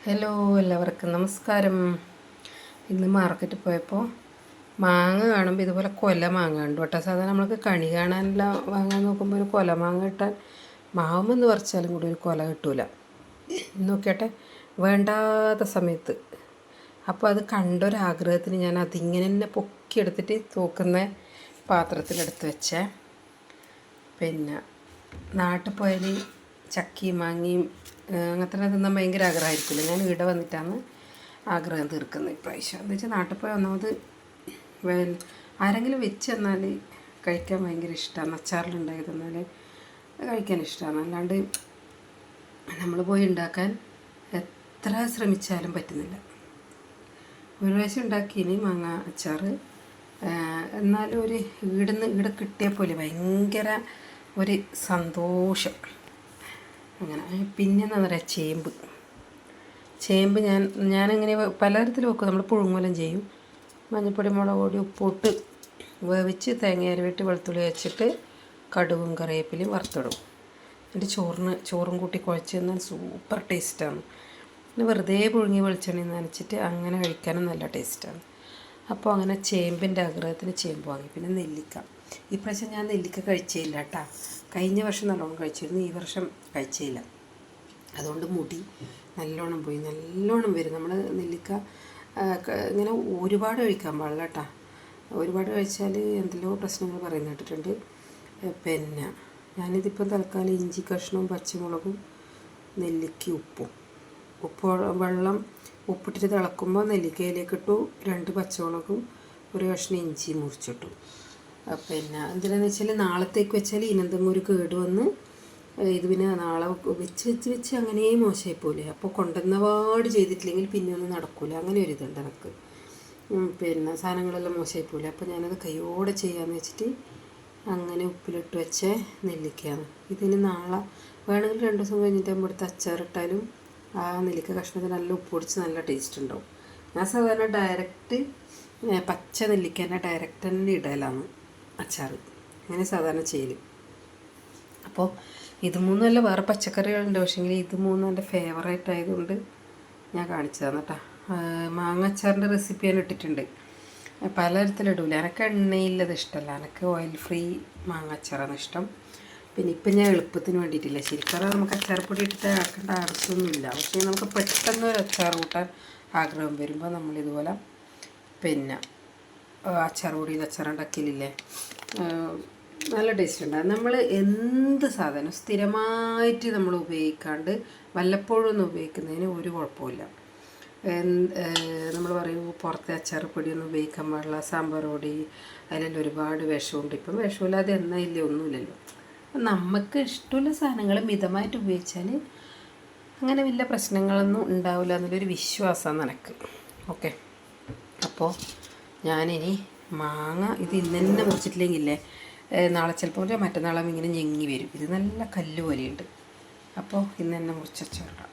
Hello, എല്ലാവർക്കും നമസ്കാരം. ഇന്ന് മാർക്കറ്റിൽ പോയപ്പോൾ മാങ്ങ കാണുമ്പോൾ ഇതുപോലെ കൊല മാങ്ങ ഉണ്ട് കേട്ടോ. സാധാരണ നമ്മൾക്ക് കണി കാണാനെല്ലാം വാങ്ങാൻ നോക്കുമ്പോൾ ഒരു കൊല മാങ്ങ കിട്ടാൻ മാവെന്ന് പറിച്ചാലും കൂടി ഒരു കൊല കിട്ടൂല. നോക്കിയാട്ടെ, വേണ്ടാത്ത സമയത്ത്. അപ്പോൾ അത് കണ്ടൊരാഗ്രഹത്തിന് ഞാൻ അതിങ്ങനെ തന്നെ പൊക്കിയെടുത്തിട്ട് തൂക്കുന്ന പാത്രത്തിലെടുത്ത് വെച്ചേ. പിന്നെ നാട്ടിൽ പോയാൽ ചക്കയും മാങ്ങയും അങ്ങനത്തെ തിന്നാൻ ഭയങ്കര ആഗ്രഹമായിരിക്കില്ല. ഞാൻ ഇവിടെ വന്നിട്ടാണ് ആഗ്രഹം തീർക്കുന്നത് ഇപ്രാവശ്യം. എന്ന് വെച്ചാൽ നാട്ടിൽ പോയി ഒന്നാമത് ആരെങ്കിലും വെച്ച് തന്നാൽ കഴിക്കാൻ ഭയങ്കര ഇഷ്ടമാണ്. അച്ചാറിലുണ്ടാക്കി തന്നാൽ കഴിക്കാൻ ഇഷ്ടമാണ്. അല്ലാണ്ട് നമ്മൾ പോയി ഉണ്ടാക്കാൻ എത്ര ശ്രമിച്ചാലും പറ്റുന്നില്ല. ഒരു പ്രാവശ്യം ഉണ്ടാക്കിയിനി മാങ്ങ അച്ചാർ. എന്നാലും ഒരു ഇവിടെ കിട്ടിയ പോലെ ഭയങ്കര ഒരു സന്തോഷം. അങ്ങനെ പിന്നെ എന്താ പറയുക, ചേമ്പ് ഞാനങ്ങനെ പലതരത്തിൽ വെക്കും. നമ്മൾ പുഴുങ്ങലും ചെയ്യും. മഞ്ഞൾപ്പൊടി, മുളക് പൊടി, ഉപ്പിട്ട് വേവിച്ച് തേങ്ങ അരവിട്ട് വെളുത്തുള്ളി വെച്ചിട്ട് കടുകും കറിവേപ്പിലയും വറുത്തിടും. എന്നിട്ട് ചോറും കൂട്ടി കുഴച്ച് തന്നാൽ സൂപ്പർ ടേസ്റ്റാണ്. പിന്നെ വെറുതെ പുഴുങ്ങി വെളിച്ചെണ്ണ നനച്ചിട്ട് അങ്ങനെ കഴിക്കാനും നല്ല ടേസ്റ്റാണ്. അപ്പോൾ അങ്ങനെ ചേമ്പിൻ്റെ ആഗ്രഹത്തിന് ചേമ്പ് വാങ്ങി. പിന്നെ നെല്ലിക്ക. ഇപ്രാവശ്യം ഞാൻ നെല്ലിക്ക കഴിച്ചില്ല കേട്ടോ. കഴിഞ്ഞ വർഷം നല്ലോണം കഴിച്ചിരുന്നു, ഈ വർഷം കഴിച്ചില്ല. അതുകൊണ്ട് മുടി നല്ലോണം പോയി, നല്ലോണം വരും. നമ്മൾ നെല്ലിക്ക ഇങ്ങനെ ഒരുപാട് കഴിക്കാൻ പാടില്ല കേട്ടോ. ഒരുപാട് കഴിച്ചാൽ എന്തെല്ലോ പ്രശ്നങ്ങൾ പറയുന്ന കേട്ടിട്ടുണ്ട്. പിന്നെ ഞാനിതിപ്പം തൽക്കാലം ഇഞ്ചി കഷ്ണവും പച്ചമുളകും നെല്ലിക്ക വെള്ളം ഉപ്പിട്ടിട്ട് തിളക്കുമ്പോൾ നെല്ലിക്കയിലേക്ക് ഇട്ടു. 2 പച്ചമുളകും ഒരു കഷ്ണം ഇഞ്ചി മുറിച്ചിട്ടു. പിന്നെ എന്തിനാന്ന് വെച്ചാൽ നാളത്തേക്ക് വെച്ചാൽ ഇതിനെന്തെങ്കിലും ഒരു കേട് വന്ന് ഇത് പിന്നെ നാളെ വെച്ച് അങ്ങനെ മോശമായിപ്പോലെ. അപ്പോൾ കൊണ്ടുവന്നപാട് ചെയ്തിട്ടില്ലെങ്കിൽ പിന്നെ ഒന്നും നടക്കില്ല. അങ്ങനെ ഒരു ഇതുണ്ട് എനിക്ക്. പിന്നെ സാധനങ്ങളെല്ലാം മോശമായിപ്പോലെ. അപ്പോൾ ഞാനത് കൈയോടെ ചെയ്യാമെന്ന് വെച്ചിട്ട് അങ്ങനെ ഉപ്പിലിട്ട് വെച്ച നെല്ലിക്കയാണ്. ഇതിന് നാളെ വേണമെങ്കിൽ 2 ദിവസം കഴിഞ്ഞിട്ട് ഇവിടുത്തെ അച്ചാറിട്ടാലും ആ നെല്ലിക്ക കഷ്ണത്തിന് നല്ല ഉപ്പ് പൊടിച്ച് നല്ല ടേസ്റ്റ് ഉണ്ടാവും. ഞാൻ സാധാരണ ഡയറക്റ്റ് പച്ച നെല്ലിക്ക തന്നെ ഡയറക്റ്റ് തന്നെ ഇടലാണ് അച്ചാർ. അങ്ങനെ സാധാരണ ചെയ്യൽ. അപ്പോൾ ഇത് മൂന്നുമല്ല, വേറെ പച്ചക്കറികളുണ്ട്. പക്ഷേങ്കിൽ ഇത് മൂന്നും എൻ്റെ ഫേവറേറ്റ് ആയതുകൊണ്ട് ഞാൻ കാണിച്ചതാണ് കേട്ടോ. മാങ്ങ അച്ചാറിൻ്റെ റെസിപ്പി ഞാൻ ഇട്ടിട്ടുണ്ട്. പലതരത്തിലിടൂല. എനിക്ക് എണ്ണയില്ലത് ഇഷ്ടമല്ല. എനിക്ക് ഓയിൽ ഫ്രീ മാങ്ങ അച്ചാറാണ് ഇഷ്ടം. പിന്നെ ഇപ്പം ഞാൻ എളുപ്പത്തിന് വേണ്ടിയിട്ടില്ല. ശരിക്കും നമുക്ക് അച്ചാർപ്പൊടി ഇട്ടിട്ട് ആക്കേണ്ട ആവശ്യമൊന്നുമില്ല. പക്ഷേ നമുക്ക് പെട്ടെന്ന് ഒരു അച്ചാർ കൂട്ടാൻ ആഗ്രഹം വരുമ്പോൾ നമ്മളിതുപോലെ പിന്നെ അച്ചാർ പൊടിയിൽ അച്ചാർ ഉണ്ടാക്കിയില്ലേ, നല്ല ടേസ്റ്റ് ഉണ്ടാകും. നമ്മൾ എന്ത് സാധനം സ്ഥിരമായിട്ട് നമ്മൾ ഉപയോഗിക്കാണ്ട് വല്ലപ്പോഴും ഒന്നും ഉപയോഗിക്കുന്നതിന് ഒരു കുഴപ്പമില്ല. നമ്മൾ പറയും പുറത്തെ അച്ചാർ പൊടിയൊന്നും ഉപയോഗിക്കാൻ പാടില്ല, സാമ്പാർ പൊടി, അതിലെല്ലാം ഒരുപാട് വിഷമുണ്ട്. ഇപ്പം വിഷമില്ലാതെ എണ്ണയില്ലേ, ഒന്നുമില്ലല്ലോ. നമുക്ക് ഇഷ്ടമുള്ള സാധനങ്ങൾ മിതമായിട്ട് ഉപയോഗിച്ചാൽ അങ്ങനെ വലിയ പ്രശ്നങ്ങളൊന്നും ഉണ്ടാവില്ല എന്നുള്ളൊരു വിശ്വാസമാണ് എനിക്ക്. ഓക്കെ, അപ്പോൾ ഞാനിനി മാങ്ങ ഇത് ഇന്ന് തന്നെ മുറിച്ചിട്ടില്ലെങ്കിലേ നാളെ ചിലപ്പോൾ മറ്റന്നാളും ഇങ്ങനെ ഞെങ്ങി വരും. ഇത് നല്ല കല്ല് പോലെയുണ്ട്. അപ്പോൾ ഇന്ന് തന്നെ മുറിച്ചിടാം.